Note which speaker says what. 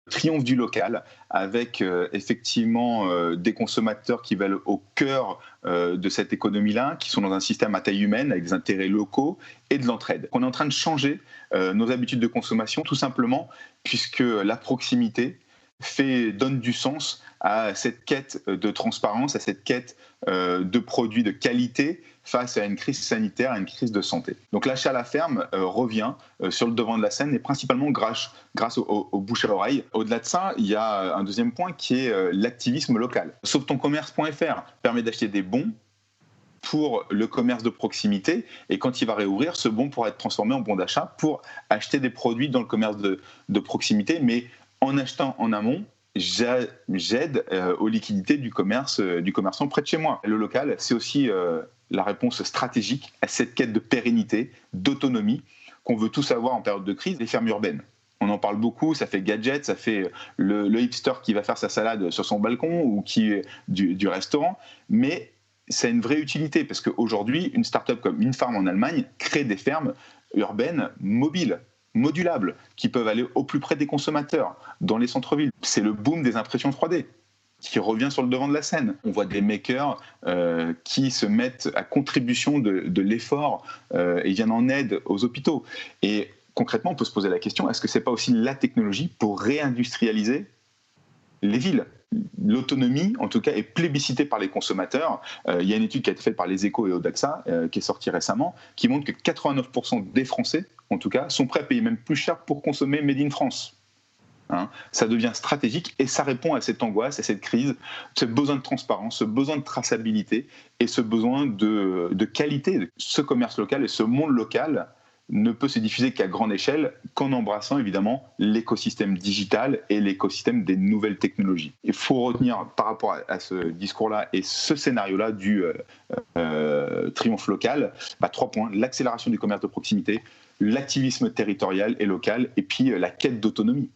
Speaker 1: triomphe du local, avec effectivement des consommateurs qui veulent au cœur de cette économie-là, qui sont dans un système à taille humaine, avec des intérêts locaux et de l'entraide. On est en train de changer nos habitudes de consommation, tout simplement puisque la proximité donne du sens à cette quête de transparence, à cette quête de produits de qualité face à une crise sanitaire, à une crise de santé. Donc l'achat à la ferme revient sur le devant de la scène et principalement grâce au bouche à oreille. Au-delà de ça, il y a un deuxième point qui est l'activisme local. SauvetonCommerce.fr permet d'acheter des bons pour le commerce de proximité, et quand il va réouvrir, ce bon pourra être transformé en bon d'achat pour acheter des produits dans le commerce de proximité, mais en achetant en amont, j'aide aux liquidités du commerçant près de chez moi. Le local, c'est aussi la réponse stratégique à cette quête de pérennité, d'autonomie qu'on veut tous avoir en période de crise, les fermes urbaines. On en parle beaucoup, ça fait gadget, ça fait le hipster qui va faire sa salade sur son balcon ou qui est du restaurant, mais ça a une vraie utilité parce qu'aujourd'hui, une start-up comme Infarm en Allemagne crée des fermes urbaines mobiles, modulables, qui peuvent aller au plus près des consommateurs, dans les centres-villes. C'est le boom des impressions 3D qui revient sur le devant de la scène. On voit des makers qui se mettent à contribution de l'effort et viennent en aide aux hôpitaux. Et concrètement, on peut se poser la question, est-ce que ce n'est pas aussi la technologie pour réindustrialiser les villes ? L'autonomie, en tout cas, est plébiscitée par les consommateurs. Il y a une étude qui a été faite par les Échos et Odaxa, qui est sortie récemment, qui montre que 89% des Français, en tout cas, sont prêts à payer même plus cher pour consommer Made in France. Ça devient stratégique et ça répond à cette angoisse, à cette crise, ce besoin de transparence, ce besoin de traçabilité et ce besoin de qualité. Ce commerce local et ce monde local ne peut se diffuser qu'à grande échelle, qu'en embrassant évidemment l'écosystème digital et l'écosystème des nouvelles technologies. Il faut retenir par rapport à ce discours-là et ce scénario-là du triomphe local, 3 points: l'accélération du commerce de proximité, l'activisme territorial et local, et puis la quête d'autonomie.